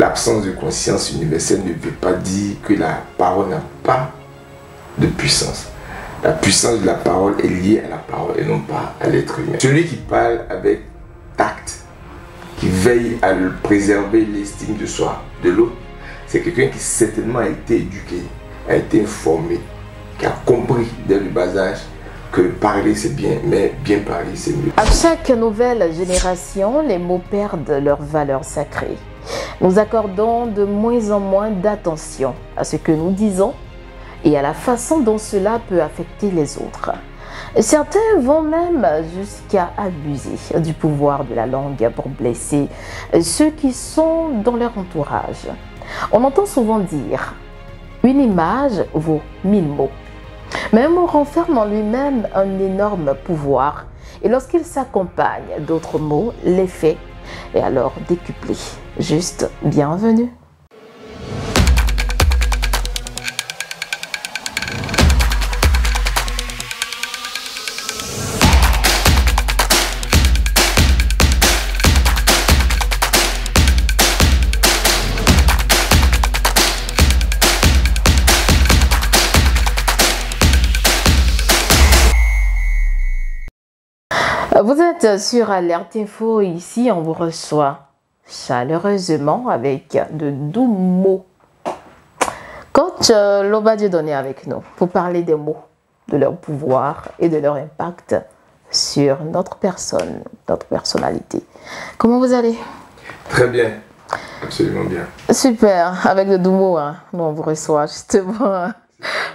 L'absence de conscience universelle ne veut pas dire que la parole n'a pas de puissance. La puissance de la parole est liée à la parole et non pas à l'être humain. Celui qui parle avec tact, qui veille à préserver l'estime de soi, de l'autre, c'est quelqu'un qui certainement a été éduqué, a été informé, qui a compris dès le bas âge que parler c'est bien, mais bien parler c'est mieux. À chaque nouvelle génération, les mots perdent leur valeur sacrée. Nous accordons de moins en moins d'attention à ce que nous disons et à la façon dont cela peut affecter les autres. Certains vont même jusqu'à abuser du pouvoir de la langue pour blesser ceux qui sont dans leur entourage. On entend souvent dire « une image vaut 1000 mots ». Mais un mot renferme en lui-même un énorme pouvoir et lorsqu'il s'accompagne d'autres mots, l'effet est alors décuplé. Juste bienvenue. Vous êtes sur Alerte Info, ici on vous reçoit chaleureusement avec de doux mots. Coach Loba Dieudonné est avec nous pour parler des mots, de leur pouvoir et de leur impact sur notre personne, notre personnalité. Comment vous allez? Très bien, absolument bien. Super, avec de doux mots, hein. Nous on vous reçoit justement.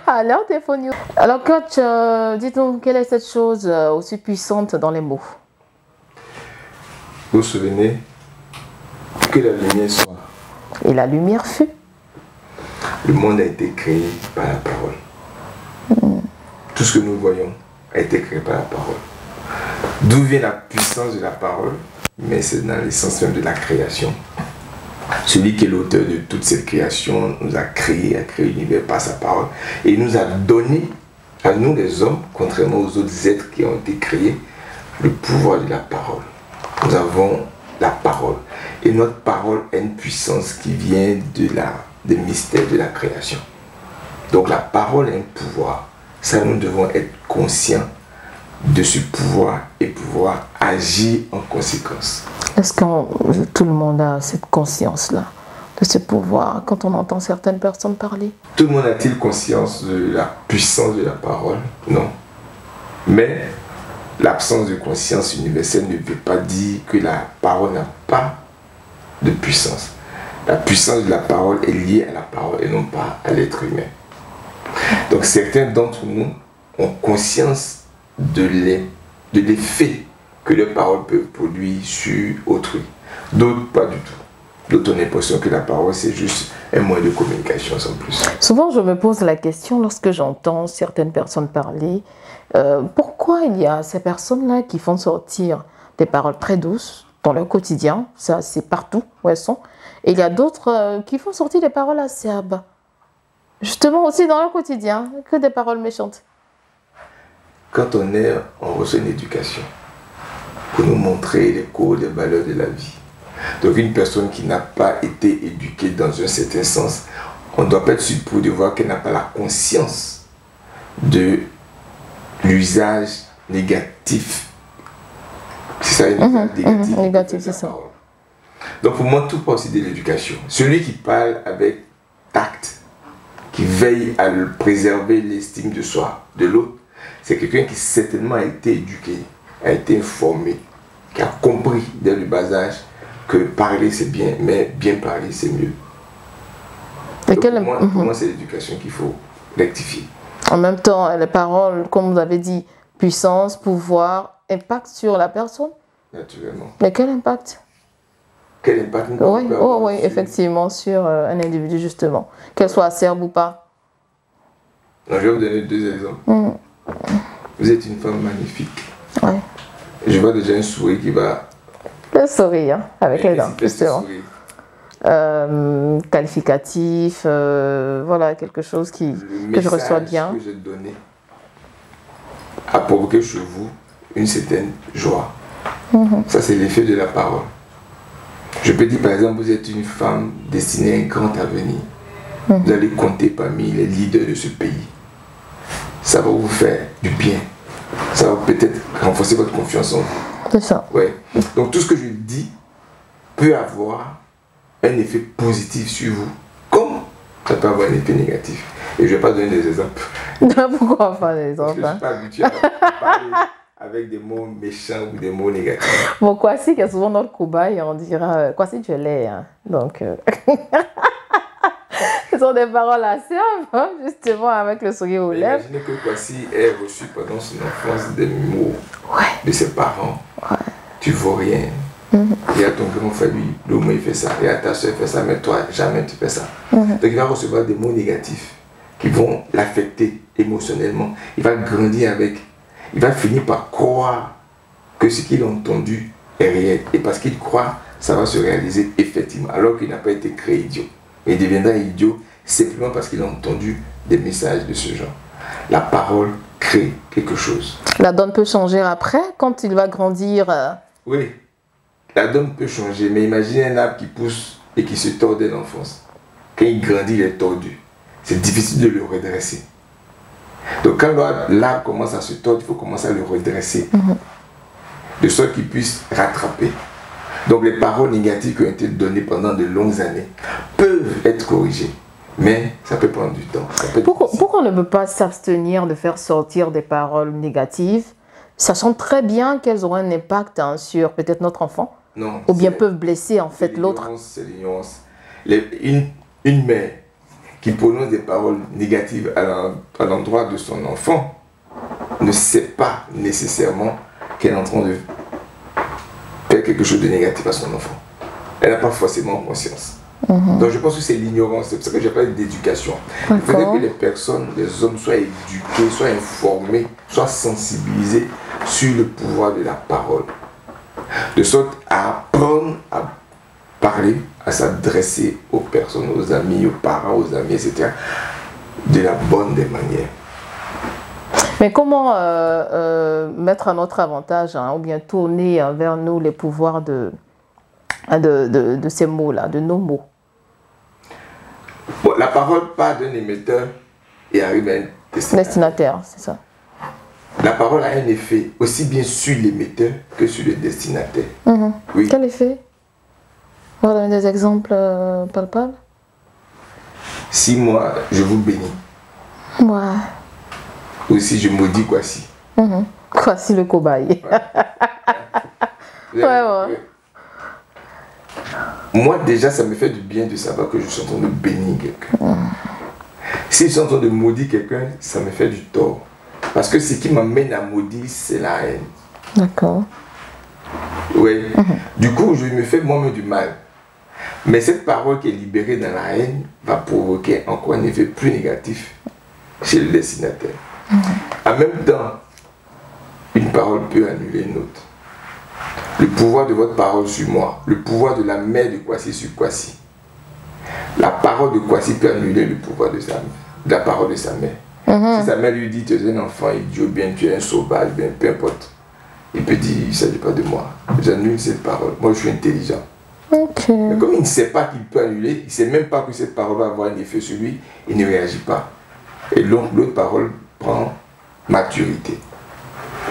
Alors, téléphone. Alors, coach, dites-nous, quelle est cette chose aussi puissante dans les mots? Vous vous souvenez que la lumière soit. Et la lumière fut. Le monde a été créé par la parole. Tout ce que nous voyons a été créé par la parole. D'où vient la puissance de la parole? Mais c'est dans l'essence même de la création. Celui qui est l'auteur de toute cette création nous a créé l'univers par sa parole. Et il nous a donné, à nous les hommes, contrairement aux autres êtres qui ont été créés, le pouvoir de la parole. Nous avons la parole. Et notre parole a une puissance qui vient des mystères de la création. Donc la parole a un pouvoir. Ça, nous devons être conscients de ce pouvoir et pouvoir agir en conséquence. Est-ce que tout le monde a cette conscience-là, de ce pouvoir, quand on entend certaines personnes parler? Tout le monde a-t-il conscience de la puissance de la parole? Non. Mais l'absence de conscience universelle ne veut pas dire que la parole n'a pas de puissance. La puissance de la parole est liée à la parole et non pas à l'être humain. Donc certains d'entre nous ont conscience de l'effet que les paroles peuvent produire sur autrui. D'autres pas du tout. D'autres ont l'impression que la parole c'est juste un moyen de communication sans plus. Souvent je me pose la question lorsque j'entends certaines personnes parler, pourquoi il y a ces personnes-là qui font sortir des paroles très douces dans leur quotidien, ça c'est partout où elles sont, et il y a d'autres qui font sortir des paroles acerbes, justement aussi dans leur quotidien, que des paroles méchantes. Quand on reçoit une éducation pour nous montrer les codes, les valeurs de la vie. Donc une personne qui n'a pas été éduquée dans un certain sens, on ne doit pas être surpris de voir qu'elle n'a pas la conscience de l'usage négatif. C'est ça, négatif, c'est ça. Donc pour moi, tout part aussi de l'éducation. Celui qui parle avec tact, qui veille à préserver l'estime de soi, de l'autre, c'est quelqu'un qui certainement a été éduqué, a été informé, qui a compris dès le bas âge que parler c'est bien, mais bien parler c'est mieux. Pour moi, c'est l'éducation qu'il faut rectifier. En même temps, les paroles, comme vous avez dit, puissance, pouvoir, impact sur la personne. Naturellement. Mais quel impact? Quel impact oui, effectivement, sur un individu, justement. Qu'elle soit acerbe ou pas. Non, je vais vous donner deux exemples. Vous êtes une femme magnifique. Oui. Je vois déjà un sourire qui va... Le sourire, avec les dents, justement. Qualificatif, voilà, quelque chose que je reçois bien. Le message que j'ai donné a provoqué chez vous une certaine joie. Ça, c'est l'effet de la parole. Je peux dire par exemple, vous êtes une femme destinée à un grand avenir. Vous allez compter parmi les leaders de ce pays. Ça va vous faire du bien. Ça va peut-être renforcer votre confiance en vous. C'est ça. Ouais. Donc tout ce que je dis peut avoir un effet positif sur vous, comme ça peut avoir un effet négatif. Et je ne vais pas donner des exemples. Pourquoi pas des exemples? Parce que je ne suis pas habitué à parler avec des mots méchants ou des mots négatifs. Bon, Kwasi, qui est souvent notre cobaye, on dira Kwasi, tu es laid. Hein. Donc, ce sont des paroles assez simples, hein, justement, avec le sourire aux lèvres. Imaginez que Kwasi ait reçu pendant son enfance des mots de ses parents. Tu ne vaux rien. Il y a ton grand frère, lui, l'homme, il fait ça. Il y a ta soeur, il fait ça, mais toi, jamais tu fais ça. Donc, il va recevoir des mots négatifs qui vont l'affecter émotionnellement. Il va grandir avec. Il va finir par croire que ce qu'il a entendu est réel. Et parce qu'il croit, ça va se réaliser effectivement, alors qu'il n'a pas été créé idiot. Il deviendra idiot simplement parce qu'il a entendu des messages de ce genre. La parole crée quelque chose. La donne peut changer après, quand il va grandir. Oui, la donne peut changer, mais imaginez un arbre qui pousse et qui se tord dès l'enfance. Quand il grandit, il est tordu. C'est difficile de le redresser. Donc quand l'arbre commence à se tordre, il faut commencer à le redresser. De sorte qu'il puisse rattraper. Donc les paroles négatives qui ont été données pendant de longues années peuvent être corrigées. Mais ça peut prendre du temps. Pourquoi on ne peut pas s'abstenir de faire sortir des paroles négatives, sachant très bien qu'elles auront un impact sur peut-être notre enfant? Non. Ou bien peuvent blesser en fait l'autre? C'est l'ignorance. Une mère qui prononce des paroles négatives à l'endroit de son enfant ne sait pas nécessairement qu'elle est en train de faire quelque chose de négatif à son enfant. Elle n'a pas forcément conscience. Donc je pense que c'est l'ignorance, c'est pour ça que j'ai parlé d'éducation. Il faudrait que les personnes, les hommes soient éduqués, soient informés, soient sensibilisés sur le pouvoir de la parole. De sorte à apprendre à parler, à s'adresser aux personnes, aux amis, aux parents, aux amis, etc. de la bonne des manières. Mais comment mettre à notre avantage, hein, ou bien tourner vers nous les pouvoirs de ces mots-là, de nos mots? Bon, la parole part d'un émetteur et arrive à un destinataire, c'est ça. La parole a un effet aussi bien sur l'émetteur que sur le destinataire. Oui. Quel effet? On va donner des exemples palpables. Si moi, je vous bénis. Ouais. Ou si je maudis Kwasi. Kwasi le cobaye. Ouais. Moi, déjà, ça me fait du bien de savoir que je suis en train de bénir quelqu'un. Si je suis en train de maudire quelqu'un, ça me fait du tort. Parce que ce qui m'amène à maudire, c'est la haine. D'accord. Oui. Du coup, je me fais moi-même du mal. Mais cette parole qui est libérée dans la haine va provoquer encore un effet plus négatif chez le destinataire. En même temps, une parole peut annuler une autre. Le pouvoir de votre parole sur moi, le pouvoir de la mère de Kwasi sur Kwasi. La parole de Kwasi peut annuler le pouvoir de la parole de sa mère. Si sa mère lui dit tu es un enfant idiot, bien tu es un sauvage, bien peu importe, il peut dire il ne s'agit pas de moi. J'annule cette parole. Moi je suis intelligent. Mais comme il ne sait pas qu'il peut annuler, il ne sait même pas que cette parole va avoir un effet sur lui, il ne réagit pas. Et donc l'autre parole prend maturité.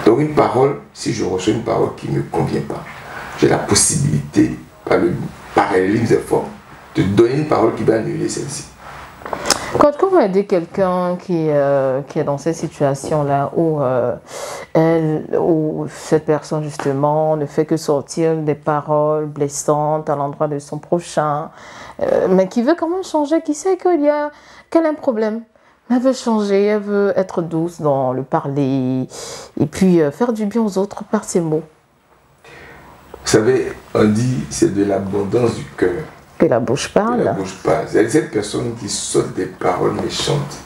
Donc une parole, si je reçois une parole qui ne me convient pas, j'ai la possibilité, par le parallélisme des formes, de donner une parole qui va annuler celle-ci. Quand on va aider quelqu'un qui est dans cette situation-là où cette personne justement ne fait que sortir des paroles blessantes à l'endroit de son prochain, mais qui veut quand même changer, qui sait qu'elle a un problème, mais elle veut changer, elle veut être douce dans le parler et puis faire du bien aux autres par ses mots. Vous savez, on dit c'est de l'abondance du cœur que la bouche parle. La bouche parle. C'est cette personne qui saute des paroles méchantes.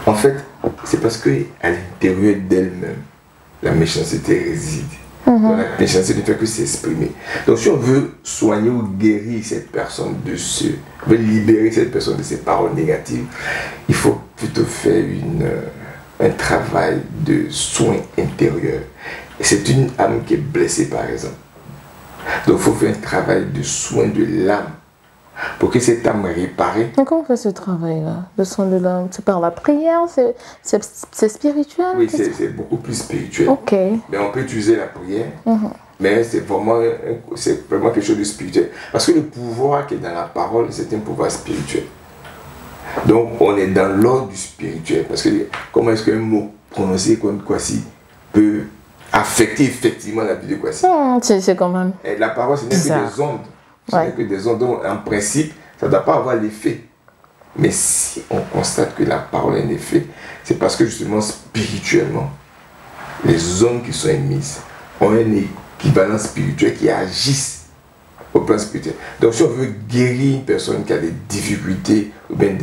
En fait, c'est parce qu'à l'intérieur d'elle-même, la méchanceté réside. Donc, la méchanceté ne fait que s'exprimer. Donc si on veut soigner ou guérir cette personne on veut libérer cette personne de ses paroles négatives, il faut plutôt faire un travail de soin intérieur. Et c'est une âme qui est blessée par exemple. Donc il faut faire un travail de soin de l'âme pour que cette âme réparée. Mais comment on fait ce travail-là, le soin de l'âme? C'est par la prière, c'est spirituel? Oui, c'est beaucoup plus spirituel. Ok. Mais on peut utiliser la prière, mais c'est vraiment quelque chose de spirituel. Parce que le pouvoir qui est dans la parole, c'est un pouvoir spirituel. Donc on est dans l'ordre du spirituel. Parce que comment est-ce qu'un mot prononcé comme Kwasi peut affecter effectivement la vie de Kwasi? C'est quand même... Et la parole, ce n'est que des ondes. Ce n'est que des ondes. Donc, en principe, ça ne doit pas avoir l'effet. Mais si on constate que la parole a un effet, c'est parce que justement, spirituellement, les ondes qui sont émises ont un équivalent spirituel qui agissent au plan spirituel. Donc, si on veut guérir une personne qui a des difficultés, ou bien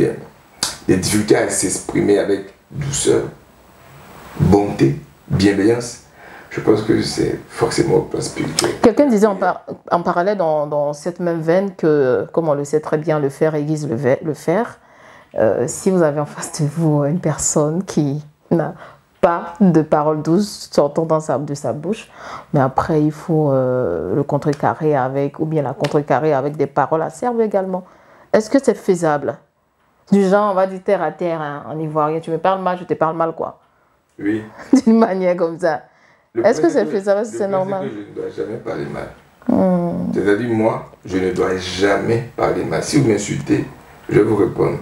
des difficultés à s'exprimer avec douceur, bonté, bienveillance, je pense que c'est forcément au plan spirituel. Quelqu'un disait en parallèle dans cette même veine que, comme on le sait très bien, le fer aiguise le fer. Si vous avez en face de vous une personne qui n'a pas de paroles douces sortant de sa bouche, mais après il faut le contrecarrer avec, ou bien la contrecarrer avec des paroles acerbes également. Est-ce que c'est faisable? Du genre, on va dire terre à terre, hein, en ivoirien, tu me parles mal, je te parle mal, quoi. Oui. D'une manière comme ça. Est-ce que c'est faisable, c'est normal? Je ne dois jamais parler mal. C'est-à-dire, moi, je ne dois jamais parler mal. Si vous m'insultez, je vais vous répondre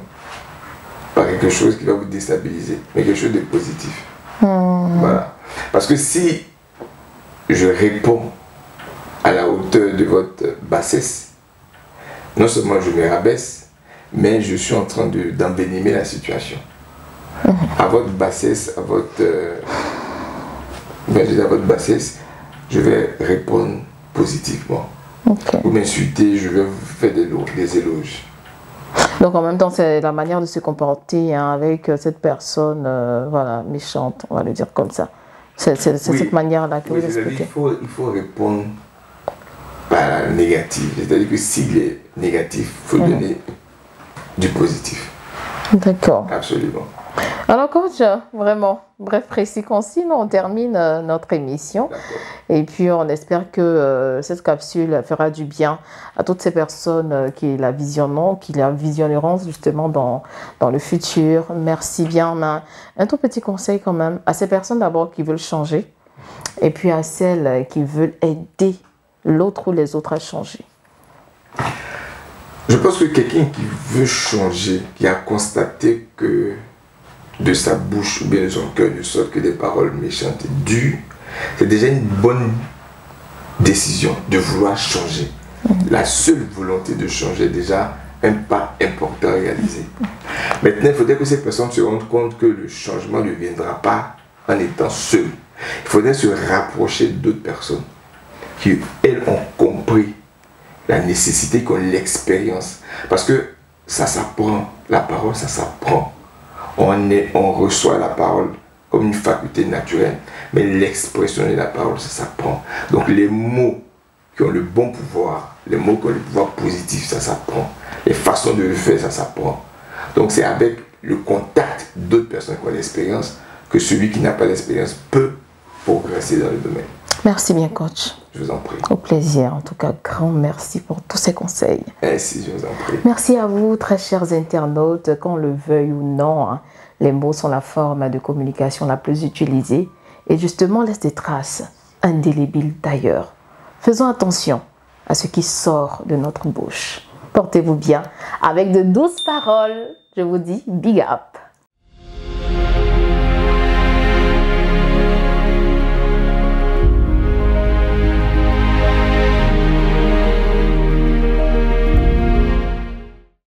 par quelque chose qui va vous déstabiliser, mais quelque chose de positif. Voilà. Parce que si je réponds à la hauteur de votre bassesse, non seulement je me rabaisse, mais je suis en train d'envenimer la situation. À votre bassesse, à votre bassesse, je vais répondre positivement. Vous m'insultez, je vais vous faire des éloges. Donc en même temps, c'est la manière de se comporter avec cette personne voilà, méchante, on va le dire comme ça. C'est cette manière-là que vous expliquez. Il faut répondre par la négative. C'est-à-dire que s'il est négatif, il faut donner du positif. D'accord. Absolument. Alors coach, vraiment, bref, précis, concis, on termine notre émission. Et puis on espère que cette capsule fera du bien à toutes ces personnes qui la visionneront justement dans le futur. Merci bien. Un tout petit conseil quand même à ces personnes d'abord qui veulent changer et puis à celles qui veulent aider l'autre ou les autres à changer. Je pense que quelqu'un qui veut changer, qui a constaté que de sa bouche ou bien de son cœur ne sortent que des paroles méchantes et dures, c'est déjà une bonne décision de vouloir changer. La seule volonté de changer est déjà un pas important à réaliser. Maintenant, il faudrait que ces personnes se rendent compte que le changement ne viendra pas en étant seul. Il faudrait se rapprocher d'autres personnes qui, elles, ont compris la nécessité, qui ont l'expérience. Parce que ça s'apprend, la parole, ça s'apprend. On reçoit la parole comme une faculté naturelle, mais l'expression de la parole, ça s'apprend. Donc les mots qui ont le bon pouvoir, les mots qui ont le pouvoir positif, ça s'apprend. Les façons de le faire, ça s'apprend. Donc c'est avec le contact d'autres personnes qui ont l'expérience que celui qui n'a pas l'expérience peut progresser dans le domaine. Merci bien, coach. Je vous en prie. Au plaisir. En tout cas, grand merci pour tous ces conseils. Merci, je vous en prie. Merci à vous, très chers internautes. Qu'on le veuille ou non, hein, les mots sont la forme de communication la plus utilisée et justement laissent des traces indélébiles d'ailleurs. Faisons attention à ce qui sort de notre bouche. Portez-vous bien avec de douces paroles. Je vous dis big up.